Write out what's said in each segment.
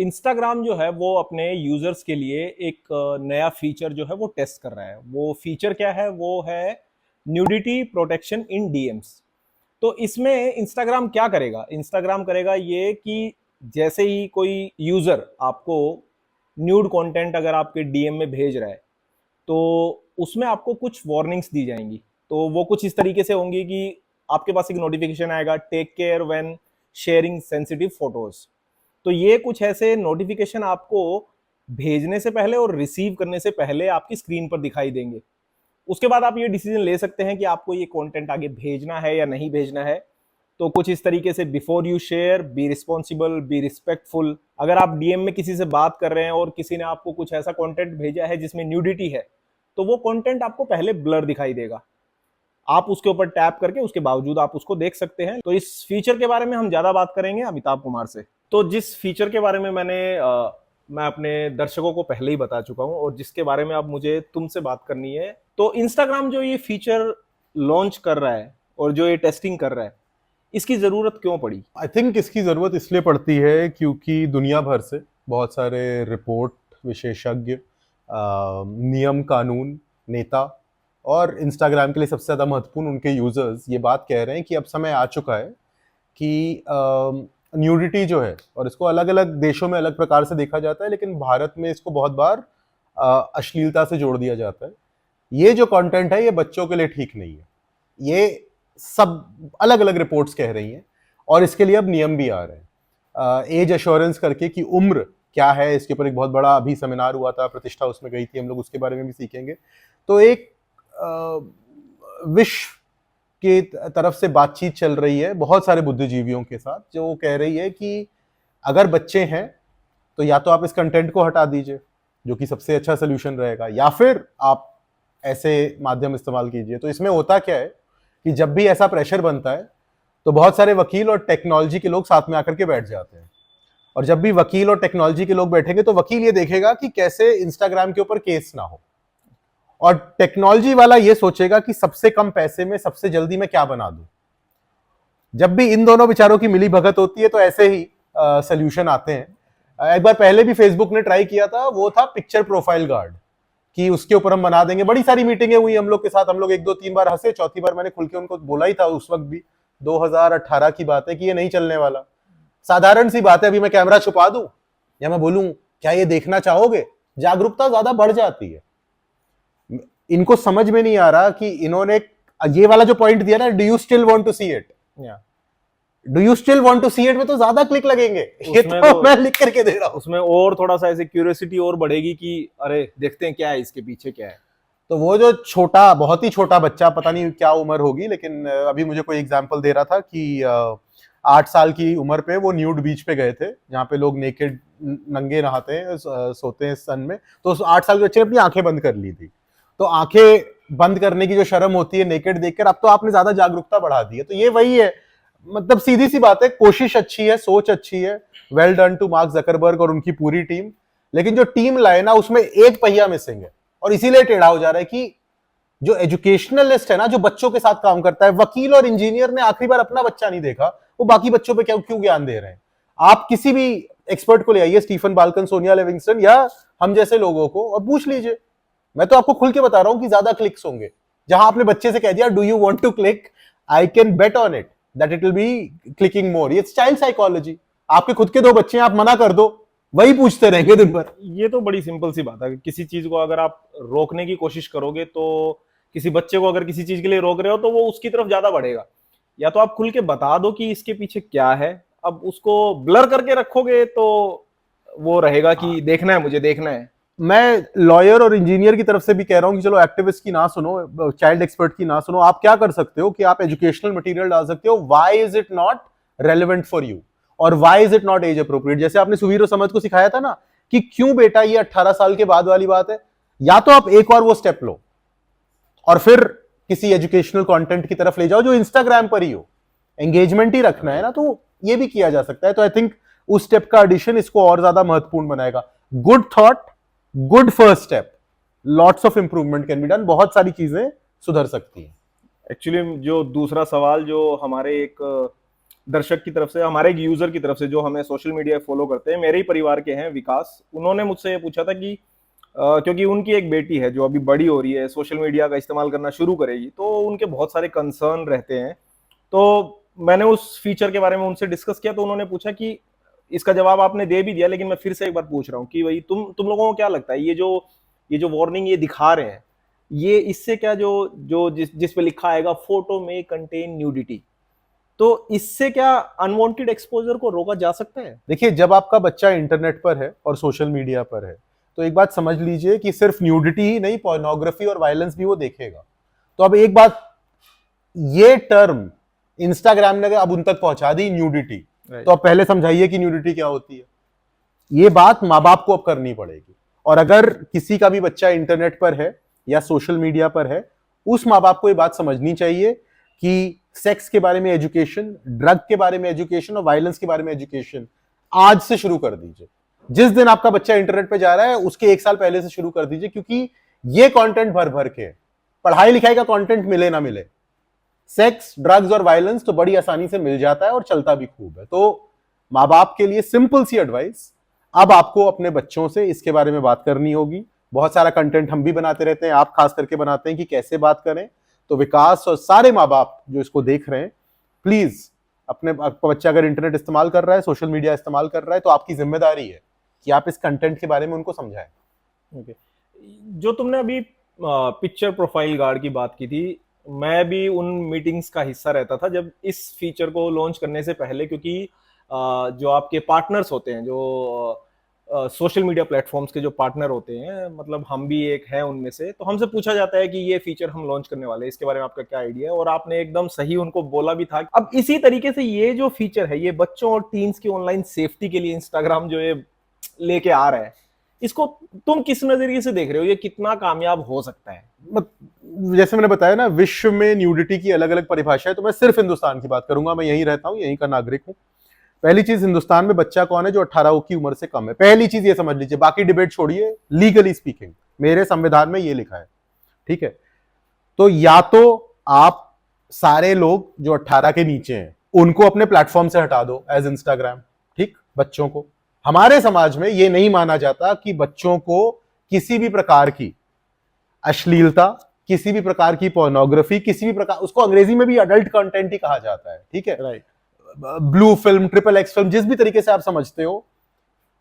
Instagram जो है वो अपने यूजर्स के लिए एक नया फीचर जो है वो टेस्ट कर रहा है। वो फीचर क्या है? वो है न्यूडिटी प्रोटेक्शन इन डीएम्स। तो इसमें इंस्टाग्राम क्या करेगा? इंस्टाग्राम करेगा ये कि जैसे ही कोई यूजर आपको न्यूड कंटेंट अगर आपके डीएम में भेज रहा है, तो उसमें आपको कुछ वार्निंग्स दी जाएंगी। तो वो कुछ इस तरीके से होंगी कि आपके पास एक नोटिफिकेशन आएगा, take care when sharing sensitive photos. तो ये कुछ ऐसे नोटिफिकेशन आपको भेजने से पहले और रिसीव करने से पहले आपकी स्क्रीन पर दिखाई देंगे। उसके बाद आप ये डिसीजन ले सकते हैं कि आपको ये कंटेंट आगे भेजना है या नहीं भेजना है। तो कुछ इस तरीके से, before you share be responsible, be respectful. अगर आप डीएम में किसी से बात कर रहे हैं और किसी ने आपको कुछ ऐसा कंटेंट भेजा है जिसमें न्यूडिटी है, तो वो कंटेंट आपको पहले ब्लर दिखाई देगा। आप उसके ऊपर टैप करके उसके बावजूद आप उसको देख सकते हैं। तो इस फीचर के बारे में हम ज्यादा बात करेंगे अमिताभ कुमार से। तो जिस फीचर के बारे में मैं अपने दर्शकों को पहले ही बता चुका हूं और जिसके बारे में अब मुझे तुमसे बात करनी है, तो इंस्टाग्राम जो ये फीचर लॉन्च कर रहा है और जो ये टेस्टिंग कर रहा है, इसकी जरूरत क्यों पड़ी? आई थिंक इसकी ज़रूरत इसलिए पड़ती है क्योंकि दुनिया भर से बहुत सारे रिपोर्ट, विशेषज्ञ, नियम कानून, नेता और इंस्टाग्राम के लिए सबसे ज़्यादा महत्वपूर्ण उनके यूजर्स ये बात कह रहे हैं कि अब समय आ चुका है कि न्यूडिटी जो है, और इसको अलग अलग देशों में अलग प्रकार से देखा जाता है, लेकिन भारत में इसको बहुत बार अश्लीलता से जोड़ दिया जाता है। ये जो कंटेंट है ये बच्चों के लिए ठीक नहीं है, ये सब अलग अलग रिपोर्ट्स कह रही हैं, और इसके लिए अब नियम भी आ रहे हैं। एज एश्योरेंस करके कि उम्र क्या है, इसके ऊपर एक बहुत बड़ा अभी सेमिनार हुआ था, प्रतिष्ठा उसमें गई थी, हम लोग उसके बारे में भी सीखेंगे। तो एक विश्व की तरफ से बातचीत चल रही है बहुत सारे बुद्धिजीवियों के साथ, जो कह रही है कि अगर बच्चे हैं तो या तो आप इस कंटेंट को हटा दीजिए, जो कि सबसे अच्छा सोल्यूशन रहेगा, या फिर आप ऐसे माध्यम इस्तेमाल कीजिए। तो इसमें होता क्या है कि जब भी ऐसा प्रेशर बनता है तो बहुत सारे वकील और टेक्नोलॉजी के लोग साथ में आकर के बैठ जाते हैं, और जब भी वकील और टेक्नोलॉजी के लोग बैठेंगे तो वकील ये देखेगा कि कैसे इंस्टाग्राम के ऊपर केस ना हो, और टेक्नोलॉजी वाला ये सोचेगा कि सबसे कम पैसे में सबसे जल्दी मैं क्या बना दूं। जब भी इन दोनों विचारों की मिली भगत होती है तो ऐसे ही सोल्यूशन आते हैं। एक बार पहले भी फेसबुक ने ट्राई किया था, वो था पिक्चर प्रोफाइल गार्ड, कि उसके ऊपर हम बना देंगे। बड़ी सारी मीटिंगें हुई हम लोग के साथ, हम लोग 1-2-3 बार हंसे, चौथी बार मैंने खुल के उनको बोला ही था उस वक्त भी, 2018 की बात है, कि ये नहीं चलने वाला। साधारण सी बात है, अभी मैं कैमरा छुपा दूं या मैं बोलूं क्या ये देखना चाहोगे, जागरूकता ज्यादा बढ़ जाती है। इनको समझ में नहीं आ रहा कि इन्होंने ये वाला जो पॉइंट दिया ना, do you still want to see it, do you still want to see it में तो ज्यादा क्लिक लगेंगे, ये तो मैं लिख करके दे रहा हूं। उसमें और थोड़ा सा ऐसे क्यूरियोसिटी और बढ़ेगी कि अरे देखते हैं क्या है इसके पीछे, क्या है। तो वो जो छोटा, बहुत ही छोटा बच्चा, पता नहीं क्या उम्र होगी, लेकिन अभी मुझे कोई एग्जांपल दे रहा था कि 8 साल की उम्र पे वो न्यूड बीच पे गए थे, जहाँ पे लोग नेकेड नंगे नहाते हैं, सोते हैं सन में। तो उस 8 साल के बच्चे ने अपनी आंखें बंद कर ली थी। तो आंखें बंद करने की जो शर्म होती है नेकेड देखकर, अब तो आपने ज्यादा जागरूकता बढ़ा दी है। तो ये वही है, मतलब सीधी सी बात है, कोशिश अच्छी है, सोच अच्छी है, well done to Mark Zuckerberg और उनकी पूरी टीम, लेकिन जो टीम लाए ना उसमें एक पहिया मिसिंग है, और इसीलिए टेढ़ा हो जा रहा है कि जो एजुकेशनलिस्ट है ना, जो बच्चों के साथ काम करता है, वकील और इंजीनियर ने आखिरी बार अपना बच्चा नहीं देखा, वो बाकी बच्चों पे क्यों ज्ञान दे रहे हैं। आप किसी भी एक्सपर्ट को ले आइए, स्टीफन बाल्कन, सोनिया लिविंगस्टन या हम जैसे लोगों को, और पूछ लीजिए। मैं तो आपको खुल के बता रहा हूं कि ज्यादा क्लिक्स होंगे। जहां आपने बच्चे से कह दिया do you want to click, I can bet on it that it will be clicking more. ये चाइल्ड साइकोलॉजी। आपके खुद के 2 बच्चे हैं, आप मना कर दो, वही पूछते रहेंगे दिन भर। ये तो बड़ी सिंपल सी बात है। किसी चीज को अगर आप रोकने की कोशिश करोगे, तो किसी बच्चे को अगर किसी चीज के लिए रोक रहे हो तो वो उसकी तरफ ज्यादा बढ़ेगा। या तो आप खुल के बता दो कि इसके पीछे क्या है। अब उसको ब्लर करके रखोगे तो वो रहेगा कि देखना है, मुझे देखना है। मैं लॉयर और इंजीनियर की तरफ से भी कह रहा हूं कि चलो एक्टिविस्ट की ना सुनो, चाइल्ड एक्सपर्ट की ना सुनो। आप क्या कर सकते हो कि आप एजुकेशनल मटेरियल डाल सकते हो, why is it not relevant for you, और why is it not as appropriate. जैसे आपने सुवीर और समझ को सिखाया था ना कि क्यों बेटा ये 18 साल के बाद वाली बात है, या तो आप एक और वो स्टेप लो और फिर किसी एजुकेशनल कंटेंट की तरफ ले जाओ जो इंस्टाग्राम पर ही हो, एंगेजमेंट ही रखना है ना, तो ये भी किया जा सकता है। तो आई थिंक उस स्टेप का एडिशन इसको और ज्यादा महत्वपूर्ण बनाएगा। Good thought, good first step, lots of improvement can be done, बहुत सारी चीजें सुधर सकती हैं। एक्चुअली जो दूसरा सवाल जो हमारे एक दर्शक की तरफ से, हमारे एक यूजर की तरफ से जो हमें सोशल मीडिया फॉलो करते हैं, मेरे ही परिवार के हैं विकास, उन्होंने मुझसे ये पूछा था कि क्योंकि उनकी एक बेटी है जो अभी बड़ी हो रही है, सोशल मीडिया का इस्तेमाल करना शुरू करेगी, तो उनके बहुत सारे कंसर्न रहते हैं। तो मैंने उस फीचर के बारे में उनसे डिस्कस किया, तो उन्होंने पूछा कि इसका जवाब आपने दे भी दिया, लेकिन मैं फिर से एक बार पूछ रहा हूँ कि भाई तुम लोगों को क्या लगता है, ये जो वार्निंग ये दिखा रहे हैं, ये इससे क्या जो जो जिस पे लिखा आएगा फोटो में कंटेन न्यूडिटी, तो इससे क्या अनवांटेड एक्सपोजर को रोका जा सकता है? देखिए, जब आपका बच्चा इंटरनेट पर है और सोशल मीडिया पर है, तो एक बात समझ लीजिए कि सिर्फ न्यूडिटी ही नहीं, पोर्नोग्राफी और वायलेंस भी वो देखेगा। तो अब एक बात, ये टर्म इंस्टाग्राम ने अब उन तक पहुंचा दी, न्यूडिटी, तो अब पहले समझाइए कि न्यूडिटी क्या होती है। ये बात माँ बाप को अब करनी पड़ेगी। और अगर किसी का भी बच्चा इंटरनेट पर है या सोशल मीडिया पर है, उस माँ बाप को ये बात समझनी चाहिए कि सेक्स के बारे में एजुकेशन, ड्रग के बारे में एजुकेशन और वायलेंस के बारे में एजुकेशन आज से शुरू कर दीजिए। जिस दिन आपका बच्चा इंटरनेट पे जा रहा है उसके 1 साल पहले से शुरू कर दीजिए, क्योंकि ये कंटेंट भर भर के, पढ़ाई लिखाई का कंटेंट मिले ना मिले, सेक्स, ड्रग्स और वायलेंस तो बड़ी आसानी से मिल जाता है और चलता भी खूब है। तो माँ बाप के लिए सिंपल सी एडवाइस, अब आपको अपने बच्चों से इसके बारे में बात करनी होगी। बहुत सारा कंटेंट हम भी बनाते रहते हैं, आप खास करके बनाते हैं कि कैसे बात करें। तो विकास और सारे माँ बाप जो इसको देख रहे हैं, प्लीज आपका बच्चा अगर इंटरनेट इस्तेमाल कर रहा है, सोशल मीडिया इस्तेमाल कर रहा है, तो आपकी जिम्मेदारी है कि आप इस कंटेंट के बारे में उनको समझाएं। ओके, जो तुमने अभी पिक्चर प्रोफाइल गार्ड की बात की थी, मैं भी उन मीटिंग्स का हिस्सा रहता था जब इस फीचर को लॉन्च करने से पहले, क्योंकि जो आपके पार्टनर्स होते हैं, जो सोशल मीडिया प्लेटफॉर्म्स के जो पार्टनर होते हैं, मतलब हम भी एक हैं उनमें से, तो हमसे पूछा जाता है कि ये फीचर हम लॉन्च करने वाले हैं, इसके बारे में आपका क्या आइडिया है, और आपने एकदम सही उनको बोला भी था। अब इसी तरीके से ये जो फीचर है, ये बच्चों और टीन्स की ऑनलाइन सेफ्टी के लिए इंस्टाग्राम जो ये लेके आ रहा है, इसको तुम किस नजरिए से देख रहे हो, ये कितना कामयाब हो सकता है? जैसे मैंने बताया ना, विश्व में न्यूडिटी की अलग अलग परिभाषा है, तो मैं सिर्फ हिंदुस्तान की बात करूंगा। मैं यहीं रहता हूं, यहीं का नागरिक हूं। पहली चीज, हिंदुस्तान में बच्चा कौन है जो 18 की उम्र से कम है, पहली चीज ये समझ लीजिए। बाकी डिबेट छोड़िए, लीगली स्पीकिंग मेरे संविधान में ये लिखा है, ठीक है। तो या तो आप सारे लोग जो 18 के नीचे हैं उनको अपने प्लेटफॉर्म से हटा दो, एज इंस्टाग्राम, ठीक। बच्चों को, हमारे समाज में ये नहीं माना जाता कि बच्चों को किसी भी प्रकार की अश्लीलता, किसी भी प्रकार की पोर्नोग्राफी, किसी भी प्रकार, उसको अंग्रेजी में भी अडल्ट कंटेंट ही कहा जाता है, ठीक है। Right. Blue film, triple x film, जिस भी तरीके से आप समझते हो,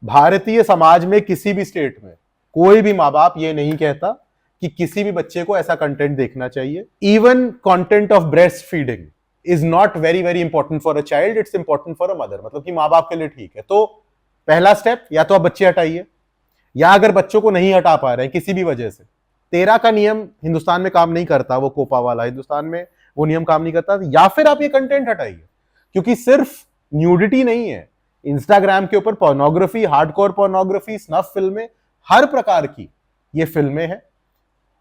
भारतीय समाज में किसी भी स्टेट में कोई भी माँ बाप ये नहीं कहता कि किसी भी बच्चे को ऐसा कंटेंट देखना चाहिए। Even content of breast feeding is not very very important for a child, it's important for a mother, मतलब कि माँ बाप के लिए ठीक है। तो पहला स्टेप, या तो आप बच्चे हटाइए, या अगर बच्चों को नहीं हटा पा रहे हैं किसी भी वजह से, 13 का नियम हिंदुस्तान में काम नहीं करता, वो कोपा वाला, हिंदुस्तान में वो नियम काम नहीं करता, या फिर आप ये कंटेंट हटाइए। क्योंकि सिर्फ न्यूडिटी नहीं है, इंस्टाग्राम के ऊपर पोर्नोग्राफी, हार्डकोर पोर्नोग्राफी, स्नफ फिल्में, हर प्रकार की ये फिल्में हैं।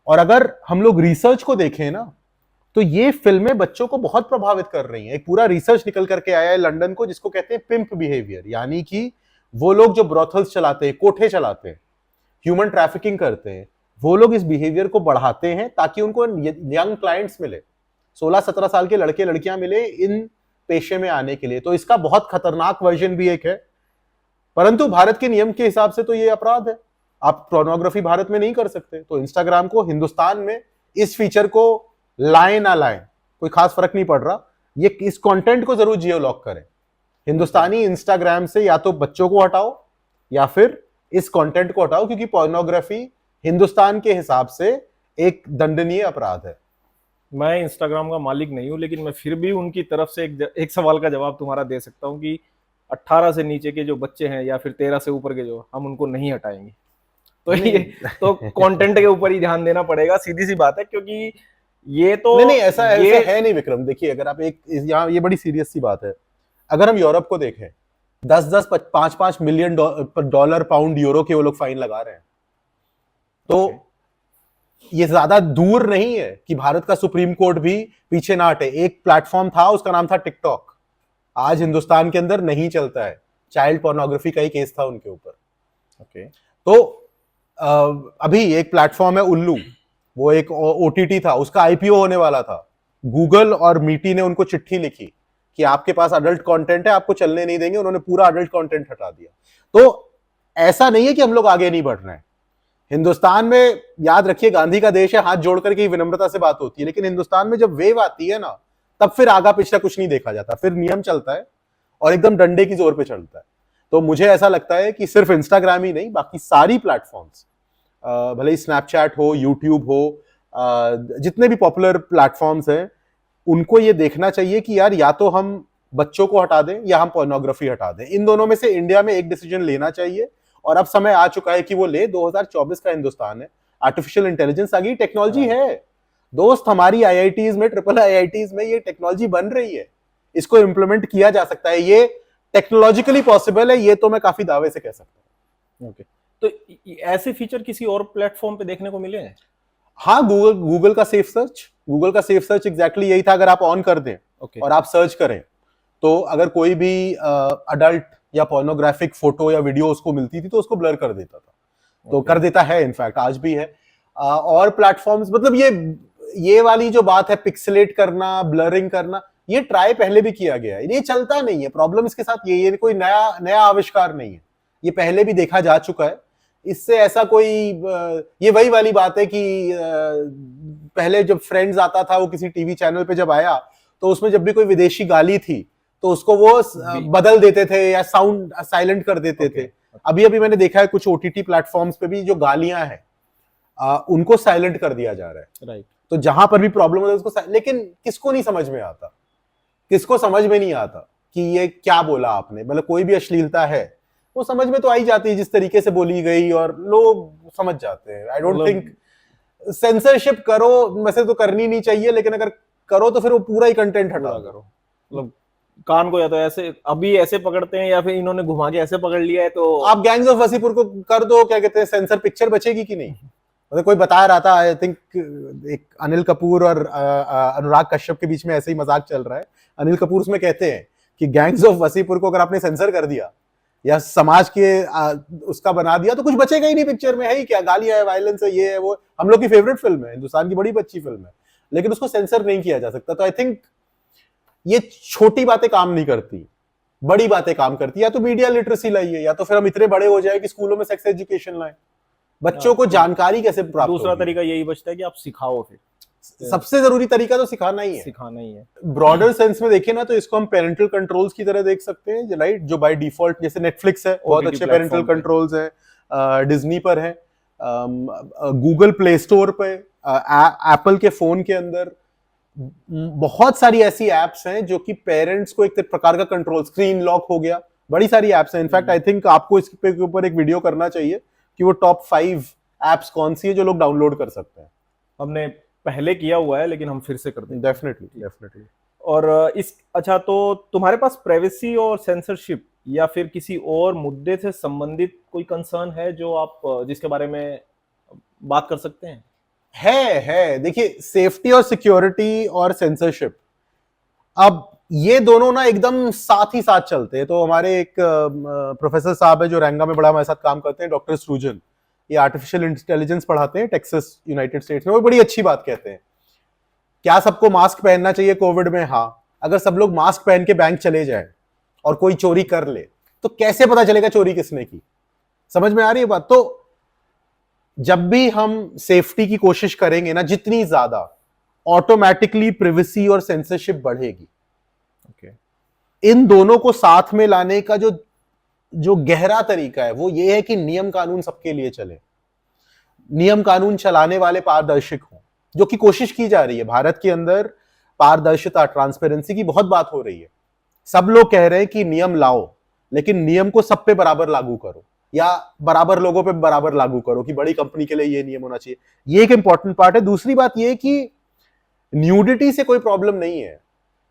और अगर हम लोग रिसर्च को देखें ना, तो ये फिल्में बच्चों को बहुत प्रभावित कर रही हैं। एक पूरा रिसर्च निकल करके आया है लंदन को, जिसको कहते हैं पिंप बिहेवियर, यानी कि वो लोग जो ब्रोथल्स चलाते हैं, कोठे चलाते हैं, ह्यूमन ट्रैफिकिंग करते हैं, वो लोग इस बिहेवियर को बढ़ाते हैं ताकि उनको यंग क्लाइंट्स मिले, 16-17 साल के लड़के लड़कियां मिले इन पेशे में आने के लिए। तो इसका बहुत खतरनाक वर्जन भी एक है, परंतु भारत के नियम के हिसाब से तो ये अपराध है, आप पोर्नोग्राफी भारत में नहीं कर सकते। तो इंस्टाग्राम को हिंदुस्तान में इस फीचर को लाए ना लाए कोई खास फर्क नहीं पड़ रहा, ये इस कंटेंट को जरूर जियो लॉक करें हिंदुस्तानी इंस्टाग्राम से, या तो बच्चों को हटाओ या फिर इस कंटेंट को हटाओ, क्योंकि पोर्नोग्राफी हिंदुस्तान के हिसाब से एक दंडनीय अपराध है। मैं इंस्टाग्राम का मालिक नहीं हूं, लेकिन मैं फिर भी उनकी तरफ से एक सवाल का जवाब तुम्हारा दे सकता हूं कि 18 से नीचे के जो बच्चे हैं या फिर 13 से ऊपर के, जो हम उनको नहीं हटाएंगे। तो ये तो कंटेंट के ऊपर ही ध्यान देना पड़ेगा, सीधी सी बात है, क्योंकि ये तो नहीं ऐसा है नहीं विक्रम। देखिए, अगर आप यहाँ ये बड़ी सीरियस सी बात है, अगर हम यूरोप को देखें, 10-10, 5-5 मिलियन डॉलर, पाउंड, यूरो के वो लोग फाइन लगा रहे हैं। तो ये ज्यादा दूर नहीं है कि भारत का सुप्रीम कोर्ट भी पीछे ना हटे। एक प्लेटफॉर्म था, उसका नाम था टिकटॉक, आज हिंदुस्तान के अंदर नहीं चलता है, चाइल्ड पोर्नोग्राफी का ही केस था उनके ऊपर। ओके। तो अभी एक प्लेटफॉर्म है उल्लू, वो एक ओटीटी था, उसका आईपीओ होने वाला था। गूगल और मीटी ने उनको चिट्ठी लिखी कि आपके पास अडल्ट कंटेंट है, आपको चलने नहीं देंगे, उन्होंने पूरा अडल्ट कंटेंट हटा दिया। तो ऐसा नहीं है कि हम लोग आगे नहीं बढ़ रहे हैं। हिंदुस्तान में याद रखिए गांधी का देश है, हाथ जोड़ करके विनम्रता से बात होती है, लेकिन हिंदुस्तान में जब वेव आती है ना, तब फिर आगा पिछला कुछ नहीं देखा जाता, फिर नियम चलता है और एकदम डंडे की जोर पे चलता है। तो मुझे ऐसा लगता है कि सिर्फ इंस्टाग्राम ही नहीं, बाकी सारी प्लेटफॉर्म्स, भले ही स्नैपचैट हो, यूट्यूब हो, जितने भी पॉपुलर प्लेटफॉर्म्स हैं, उनको ये देखना चाहिए कि यार या तो हम बच्चों को हटा दें या हम पोर्नोग्राफी हटा दें। इन दोनों में से इंडिया में एक डिसीजन लेना चाहिए, और अब समय आ चुका है कि वो ले। 2024 का हिंदुस्तान है, आर्टिफिशियल इंटेलिजेंस आ गई, टेक्नोलॉजी है दोस्त, हमारी आईआईटीज में, ट्रिपल आईआईटीज में ये टेक्नोलॉजी बन रही है, इसको इंप्लीमेंट किया जा सकता है, ये टेक्नोलॉजिकली पॉसिबल है, ये तो मैं काफी दावे से कह सकता हूँ। ओके, तो ऐसे फीचर किसी और प्लेटफॉर्म पे देखने को मिले हैं? हाँ, गूगल का सेफ सर्च, गूगल का सेफ सर्च एग्जैक्टली यही था। अगर आप ऑन कर दें और आप सर्च करें, तो अगर कोई भी अडल्ट या पोर्नोग्राफिक फोटो या वीडियो उसको मिलती थी तो उसको ब्लर कर देता था। तो कर देता है, इनफैक्ट आज भी है। और प्लेटफॉर्म्स, मतलब ये वाली जो बात है पिक्सेलेट करना, ब्लरिंग करना, ये ट्राई पहले भी किया गया है, ये चलता नहीं है। प्रॉब्लम इसके साथ ये कोई नया आविष्कार नहीं है, ये पहले भी देखा जा चुका है। इससे ऐसा कोई ये वही वाली बात है कि पहले जब फ्रेंड्स आता था, वो किसी टीवी चैनल पे जब आया, तो उसमें जब भी कोई विदेशी गाली थी तो उसको वो बदल देते थे या साउंड साइलेंट कर देते थे। अभी मैंने देखा है कुछ ओटीटी प्लेटफॉर्म्स पे भी जो गालियां हैं उनको साइलेंट कर दिया जा रहा है। राइट। तो जहां पर भी प्रॉब्लम होता है उसको, लेकिन किसको नहीं समझ में आता, किसको समझ में नहीं आता कि ये क्या बोला आपने। मतलब कोई भी अश्लीलता है वो समझ में तो आई जाती है जिस तरीके से बोली गई, और लोग समझ जाते हैं। आई डोंट थिंक सेंसरशिप करो, वैसे तो करनी नहीं चाहिए, लेकिन अगर करो तो फिर वो पूरा ही कंटेंट हटा करो। मतलब कान को या तो ऐसे अभी ऐसे पकड़ते हैं, या फिर इन्होंने घुमा के ऐसे पकड़ लिया है, तो आप गैंग्स ऑफ वसीपुर को कर दो, क्या कहते हैं, सेंसर पिक्चर बचेगी कि नहीं। मतलब कोई बता रहा था, आई थिंक एक अनिल कपूर और अनुराग कश्यप के बीच में ऐसे ही मजाक चल रहा है। अनिल कपूर उसमें कहते हैं कि गैंग्स ऑफ वसीपुर को अगर आपने सेंसर कर दिया या समाज के उसका बना दिया तो कुछ बचेगा ही नहीं पिक्चर में। है ही क्या, गालियां है, वायलेंस है, ये है वो। हम लोग की फेवरेट फिल्म है, हिंदुस्तान की बड़ी अच्छी फिल्म है, लेकिन उसको सेंसर नहीं किया जा सकता। तो आई थिंक ये छोटी बातें काम नहीं करती, बड़ी बातें काम करती। या तो मीडिया लिटरेसी लाइए, या तो फिर हम इतने बड़े हो जाए कि स्कूलों में सेक्स एजुकेशन लाएं, बच्चों को जानकारी कैसे प्राप्त होगी। दूसरा तरीका यही बचता है कि आप सिखाओ। फिर सबसे जरूरी तरीका तो सिखाना ही है। ब्रॉडर सेंस में देखें ना, तो इसको हम पेरेंटल कंट्रोल्स की तरह देख सकते हैं, राइट, जो बाय डिफॉल्ट, जैसे नेटफ्लिक्स है, बहुत अच्छे पेरेंटल कंट्रोल्स हैं, डिज्नी पर है, गूगल प्ले स्टोर पे, एप्पल के फोन के अंदर बहुत सारी ऐसी एप्स हैं जो कि पेरेंट्स को एक प्रकार का कंट्रोल, स्क्रीन लॉक हो गया, बड़ी सारी एप्स हैं। इनफैक्ट आई थिंक आपको इस पे ऊपर एक वीडियो करना चाहिए कि वो टॉप 5 एप्स कौन सी है जो लोग डाउनलोड कर सकते हैं। हमने पहले किया हुआ है, लेकिन हम फिर से करते हैं। डेफिनेटली। और अच्छा, तो तुम्हारे पास प्राइवेसी और सेंसरशिप या फिर किसी और मुद्दे से संबंधित कोई कंसर्न है जो आप जिसके बारे में बात कर सकते हैं? है देखिए, सेफ्टी और सिक्योरिटी और सेंसरशिप, अब ये दोनों ना एकदम साथ ही साथ चलते हैं। तो हमारे एक प्रोफेसर साहब है जो रैंगा में बड़ा हमारे साथ काम करते हैं, डॉक्टर सृजन, ये आर्टिफिशियल इंटेलिजेंस पढ़ाते हैं टेक्सास यूनाइटेड स्टेट्स में। वो बड़ी अच्छी बात कहते हैं, क्या सबको मास्क पहनना चाहिए कोविड में? हाँ। अगर सब लोग मास्क पहन के बैंक चले जाए और कोई चोरी कर ले, तो कैसे पता चलेगा चोरी किसने की? समझ में आ रही है बात? तो जब भी हम सेफ्टी की कोशिश करेंगे ना जितनी ज्यादा, ऑटोमेटिकली प्रिवेसी और सेंसरशिप बढ़ेगी। इन दोनों को साथ में लाने का जो गहरा तरीका है वो ये है कि नियम कानून सबके लिए चले, नियम कानून चलाने वाले पारदर्शक हों, जो कि कोशिश की जा रही है। भारत के अंदर पारदर्शिता, ट्रांसपेरेंसी की बहुत बात हो रही है। सब लोग कह रहे हैं कि नियम लाओ, लेकिन नियम को सब पे बराबर लागू करो, या बराबर लोगों पे बराबर लागू करो कि बड़ी कंपनी के लिए ये नियम होना चाहिए। ये एक इंपॉर्टेंट पार्ट है। दूसरी बात ये कि न्यूडिटी से कोई प्रॉब्लम नहीं है,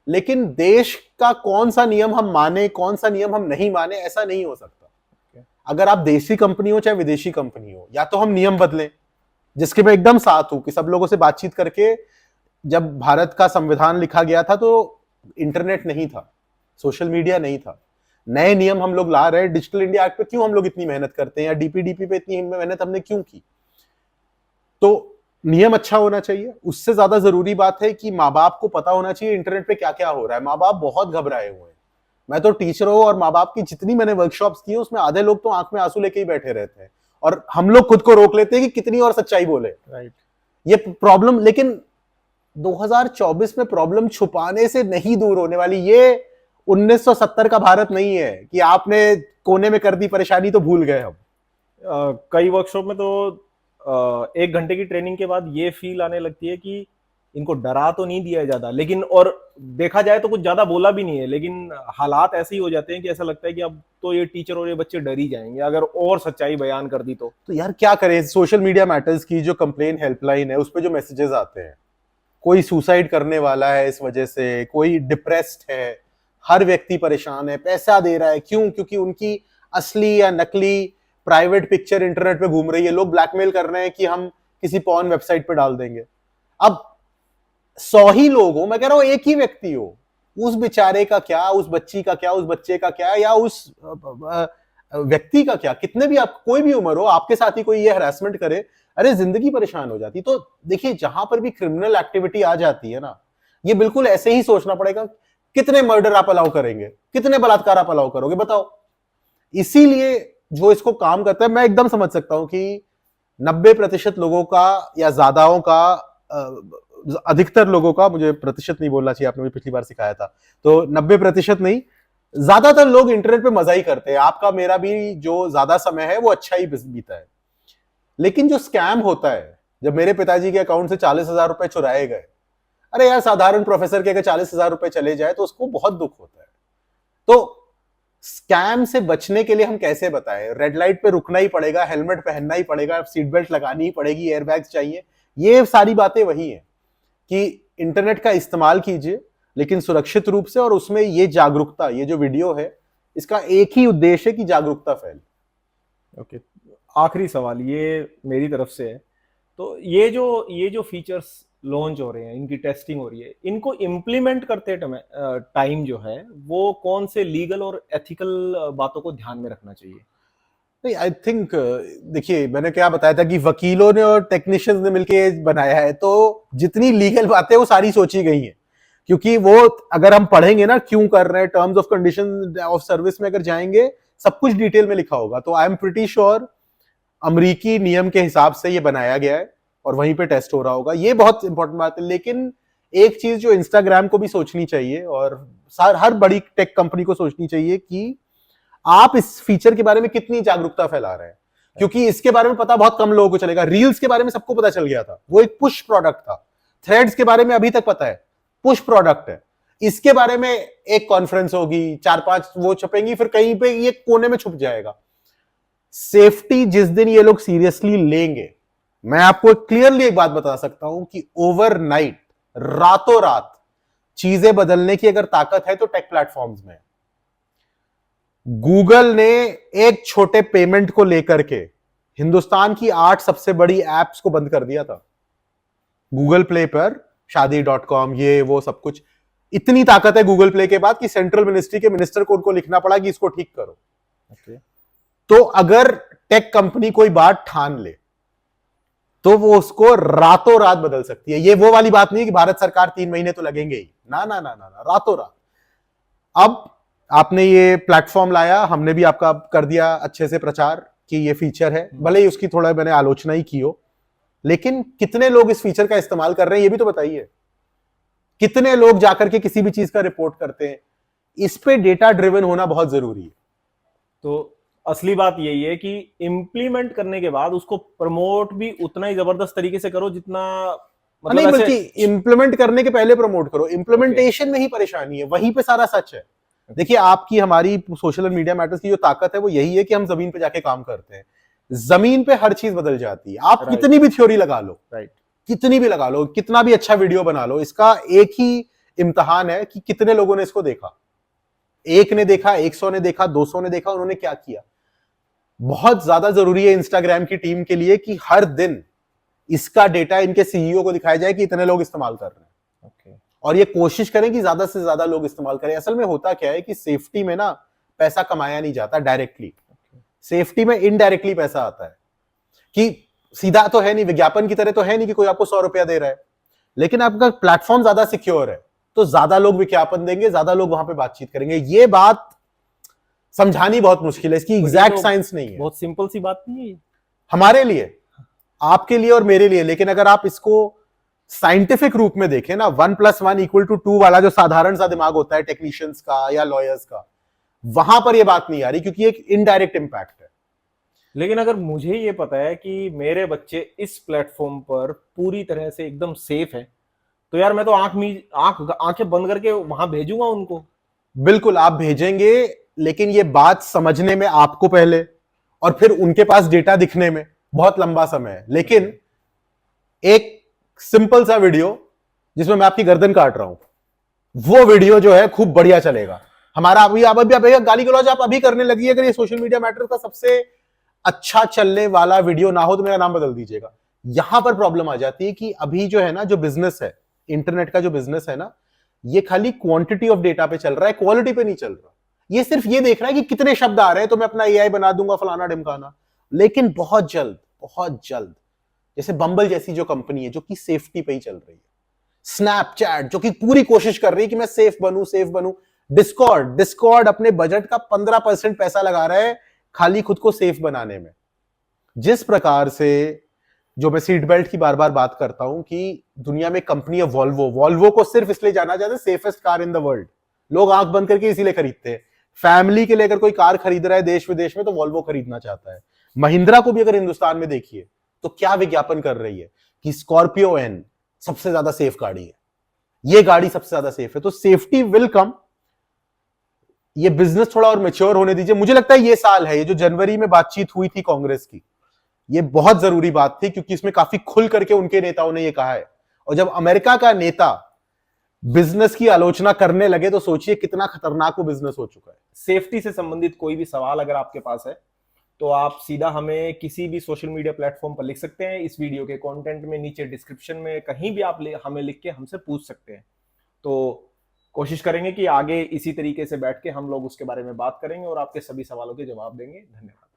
लेकिन देश का कौन सा नियम हम माने, कौन सा नियम हम नहीं माने, ऐसा नहीं हो सकता। अगर आप देशी कंपनी हो चाहे विदेशी कंपनी हो, या तो हम नियम बदलें, जिसके मैं एकदम साथ हूं कि सब लोगों से बातचीत करके, जब भारत का संविधान लिखा गया था तो इंटरनेट नहीं था, सोशल मीडिया नहीं था, नए नियम हम लोग ला रहे हैं। डिजिटल इंडिया एक्ट पे क्यों हम लोग इतनी मेहनत करते हैं, या डीपीडीपी पे इतनी मेहनत हमने क्यों की? तो नियम अच्छा होना चाहिए। उससे ज्यादा जरूरी बात है कि माँ बाप को पता होना चाहिए इंटरनेट पे क्या क्या हो रहा है। माँ बाप बहुत घबराए हुए हैं। मैं तो टीचरों और माँ बाप की जितनी मैंने वर्कशॉप्स की है उसमें आधे लोग तो आंख में आंसू लेके ही बैठे रहते हैं, और हम लोग खुद को रोक लेते हैं कि कितनी और सच्चाई बोले। राइट। ये प्रॉब्लम, लेकिन 2024 में प्रॉब्लम छुपाने से नहीं दूर होने वाली। ये 1970 का भारत नहीं है कि आपने कोने में कर दी परेशानी तो भूल गए हम। कई वर्कशॉप में तो 1 घंटे की ट्रेनिंग के बाद ये फील आने लगती है कि इनको डरा तो नहीं दिया ज्यादा, लेकिन और देखा जाए तो कुछ ज्यादा बोला भी नहीं है, लेकिन हालात ऐसे ही हो जाते हैं कि ऐसा लगता है कि अब तो ये टीचर और ये बच्चे डर ही जाएंगे अगर और सच्चाई बयान कर दी तो यार क्या करें। सोशल मीडिया मैटर्स की जो कंप्लेन हेल्पलाइन है उस पर जो मैसेजेस आते हैं, कोई सुसाइड करने वाला है इस वजह से, कोई डिप्रेस्ड है, हर व्यक्ति परेशान है, पैसा दे रहा है, क्यों? क्योंकि उनकी असली या नकली प्राइवेट पिक्चर इंटरनेट पे घूम रही है। लोग ब्लैकमेल कर रहे हैं कि हम किसी पॉर्न वेबसाइट पे डाल देंगे। अब 100 ही लोग हो, मैं कह रहा हूं एक ही व्यक्ति हो, उस बेचारे का क्या, उस बच्ची का क्या, उस बच्चे का क्या, या उस व्यक्ति का क्या, कितने भी आप कोई भी उम्र हो, आपके साथ ही कोई ये हरासमेंट करे, अरे जिंदगी परेशान हो जाती। तो देखिए जहां पर भी क्रिमिनल एक्टिविटी आ जाती है ना, ये बिल्कुल ऐसे ही सोचना पड़ेगा कितने मर्डर आप अलाउ करेंगे, कितने बलात्कार आप अलाउ करोगे, बताओ। इसीलिए जो इसको काम करता है, मैं एकदम समझ सकता हूं कि 90% लोगों का या ज्यादाओं का, अधिकतर लोगों का, मुझे प्रतिशत नहीं बोलना चाहिए, आपने मुझे पिछली बार सिखाया था, तो 90% नहीं, ज्यादातर लोग इंटरनेट पे मजा ही करते हैं। आपका मेरा भी जो ज्यादा समय है वो अच्छा ही बीता है। लेकिन जो स्कैम होता है, जब मेरे पिताजी के अकाउंट से 40,000 रुपए चुराए गए, अरे यार साधारण प्रोफेसर के अगर 40,000 रुपए चले जाए तो उसको बहुत दुख होता है। तो स्कैम से बचने के लिए हम कैसे बताएं? रेड लाइट पे रुकना ही पड़ेगा, हेलमेट पहनना ही पड़ेगा, सीट बेल्ट लगानी ही पड़ेगी, एयरबैग्स चाहिए, ये सारी बातें वही है कि इंटरनेट का इस्तेमाल कीजिए लेकिन सुरक्षित रूप से, और उसमें ये जागरूकता, ये जो वीडियो है इसका एक ही उद्देश्य है कि जागरूकता फैले। ओके, आखिरी सवाल ये मेरी तरफ से है, तो ये जो फीचर्स लॉन्च हो रहे हैं, इनकी टेस्टिंग हो रही है, इनको इम्प्लीमेंट करते टाइम जो है वो कौन से लीगल और एथिकल बातों को ध्यान में रखना चाहिए? नहीं, आई थिंक देखिए मैंने क्या बताया था कि वकीलों ने और टेक्नीशियंस ने मिलके बनाया है, तो जितनी लीगल बातें वो सारी सोची गई हैं, क्योंकि वो अगर हम पढ़ेंगे ना क्यों कर रहे हैं, terms of condition of service में अगर जाएंगे सब कुछ डिटेल में लिखा होगा। तो आई एम प्रिटी श्योर अमरीकी नियम के हिसाब से ये बनाया गया है और वहीं पे टेस्ट हो रहा होगा। ये बहुत इंपॉर्टेंट बात है। लेकिन एक चीज जो इंस्टाग्राम को भी सोचनी चाहिए और हर बड़ी टेक कंपनी को सोचनी चाहिए कि आप इस फीचर के बारे में कितनी जागरूकता फैला रहे हैं, क्योंकि इसके बारे में पता बहुत कम लोगों को चलेगा। रील्स के बारे में सबको पता चल गया था, वो एक पुश प्रोडक्ट था। थ्रेड्स के बारे में अभी तक पता है, पुश प्रोडक्ट है। इसके बारे में एक कॉन्फ्रेंस होगी, 4-5 वो छपेंगी, फिर कहीं पे ये कोने में छुप जाएगा। सेफ्टी जिस दिन ये लोग सीरियसली लेंगे, मैं आपको क्लियरली एक बात बता सकता हूं कि ओवरनाइट, रातों रात चीजें बदलने की अगर ताकत है तो टेक प्लेटफॉर्म्स में। गूगल ने एक छोटे पेमेंट को लेकर के हिंदुस्तान की 8 सबसे बड़ी एप्स को बंद कर दिया था। गूगल प्ले पर शादी.com, ये वो सब कुछ, इतनी ताकत है गूगल प्ले के बाद कि सेंट्रल मिनिस्ट्री के मिनिस्टर को उनको लिखना पड़ा कि इसको ठीक करो। तो अगर टेक कंपनी कोई बात ठान ले तो वो उसको रातों रात बदल सकती है। ये वो वाली बात नहीं है कि भारत सरकार 3 महीने तो लगेंगे ही, ना ना ना ना ना, रातों रात। अब आपने ये प्लेटफॉर्म लाया, हमने भी आपका कर दिया अच्छे से प्रचार कि ये फीचर है, भले ही उसकी थोड़ा मैंने आलोचना ही की हो, लेकिन कितने लोग इस फीचर का इस्तेमाल कर रहे हैं ये भी तो बताइए। कितने लोग जाकर के किसी भी चीज का रिपोर्ट करते हैं? इस पे डेटा ड्रिवन होना बहुत जरूरी है। तो असली बात यही है कि इम्प्लीमेंट करने के बाद उसको प्रमोट भी उतना ही जबरदस्त तरीके से करो जितना, मतलब नहीं, बल्कि इंप्लीमेंट करने के पहले प्रमोट करो। इंप्लीमेंटेशन में ही परेशानी है, वहीं पे सारा सच है। देखिए आपकी हमारी सोशल मीडिया मैटर्स की जो ताकत है वो यही है कि हम जमीन पे जाके काम करते हैं। जमीन पे हर चीज बदल जाती है। आप कितनी भी थ्योरी लगा लो, कितनी भी लगा लो, कितना भी अच्छा वीडियो बना लो, इसका एक ही इम्तिहान है कि कितने लोगों ने इसको देखा। एक ने देखा, 100 ने देखा, 200 ने देखा, उन्होंने क्या किया। बहुत ज्यादा जरूरी है इंस्टाग्राम की टीम के लिए कि हर दिन इसका डेटा इनके सीईओ को दिखाया जाए कि इतने लोग इस्तेमाल कर रहे हैं। और ये कोशिश करें कि ज्यादा से ज्यादा लोग इस्तेमाल करें। असल में होता क्या है कि सेफ्टी में ना पैसा कमाया नहीं जाता डायरेक्टली, सेफ्टी में इनडायरेक्टली पैसा आता है। कि सीधा तो है नहीं, विज्ञापन की तरह तो है नहीं कि कोई आपको 100 रुपया दे रहा है, लेकिन आपका प्लेटफॉर्म ज्यादा सिक्योर है तो ज्यादा लोग विज्ञापन देंगे, ज्यादा लोग वहां पे बातचीत करेंगे। ये बात समझानी बहुत मुश्किल है, इसकी एग्जैक्ट साइंस नहीं है। बहुत सिंपल सी बात नहीं है ये हमारे लिए, आपके लिए और मेरे लिए, लेकिन अगर आप इसको साइंटिफिक रूप में देखें ना, 1+1=2 वाला जो साधारण सा दिमाग होता है टेक्नीशियंस का या लॉयर्स का, वहां पर यह बात नहीं आ रही, क्योंकि एक इनडायरेक्ट इंपैक्ट है। लेकिन अगर मुझे ये पता है कि मेरे बच्चे इस प्लेटफॉर्म पर पूरी तरह से एकदम सेफ है, तो यार मैं तो आंखें बंद करके वहां भेजूंगा उनको। बिल्कुल आप भेजेंगे, लेकिन ये बात समझने में आपको पहले और फिर उनके पास डेटा दिखने में बहुत लंबा समय है। लेकिन एक सिंपल सा वीडियो जिसमें मैं आपकी गर्दन काट रहा हूं, वो वीडियो जो है खूब बढ़िया चलेगा। हमारा अभी गाली गलौज आप अभी करने लगी, अगर ये सोशल मीडिया मैटर का सबसे अच्छा चलने वाला वीडियो ना हो तो मेरा नाम बदल दीजिएगा। यहां पर प्रॉब्लम आ जाती है कि अभी जो है ना, जो बिजनेस है, इंटरनेट का जो बिजनेस है ना, ये खाली क्वांटिटी ऑफ डेटा पे चल रहा है, क्वालिटी पे नहीं चल रहा। ये सिर्फ ये देख रहा है कि कितने शब्द आ रहे हैं तो मैं अपना एआई बना दूंगा, फलाना ढिमकाना। लेकिन बहुत जल्द जैसे बम्बल जैसी जो कंपनी है जो कि सेफ्टी पे ही चल रही है, स्नैपचैट जो कि पूरी कोशिश कर रही है कि मैं सेफ बनूं, डिस्कॉर्ड अपने बजट का 15% पैसा लगा रहा है खाली खुद को सेफ बनाने में। जिस प्रकार से, जो मैं सीट बेल्ट की बार बार बात करता हूं कि दुनिया में कंपनी है वॉल्वो को सिर्फ इसलिए जाना जाता है safest car in the world, लोग आंख बंद करके इसीलिए खरीदते हैं। फैमिली के लिए अगर कोई कार खरीद रहा है देश विदेश में तो वॉल्वो खरीदना चाहता है। महिंद्रा को भी अगर हिंदुस्तान में देखिए तो क्या विज्ञापन कर रही है कि स्कॉर्पियो एन सबसे ज्यादा सेफ गाड़ी है, ये गाड़ी सबसे ज्यादा सेफ है। तो सेफ्टी विल कम। ये बिजनेस थोड़ा और मैच्योर होने दीजिए। मुझे लगता है ये साल है, ये जो जनवरी में बातचीत हुई थी कांग्रेस की, ये बहुत जरूरी बात थी, क्योंकि इसमें काफी खुल करके उनके नेताओं ने ये कहा है। और जब अमेरिका का नेता बिजनेस की आलोचना करने लगे तो सोचिए कितना खतरनाक वो बिजनेस हो चुका है। सेफ्टी से संबंधित कोई भी सवाल अगर आपके पास है तो आप सीधा हमें किसी भी सोशल मीडिया प्लेटफॉर्म पर लिख सकते हैं, इस वीडियो के कंटेंट में, नीचे डिस्क्रिप्शन में कहीं भी आप हमें लिख के हमसे पूछ सकते हैं। तो कोशिश करेंगे कि आगे इसी तरीके से बैठ के हम लोग उसके बारे में बात करेंगे और आपके सभी सवालों के जवाब देंगे। धन्यवाद।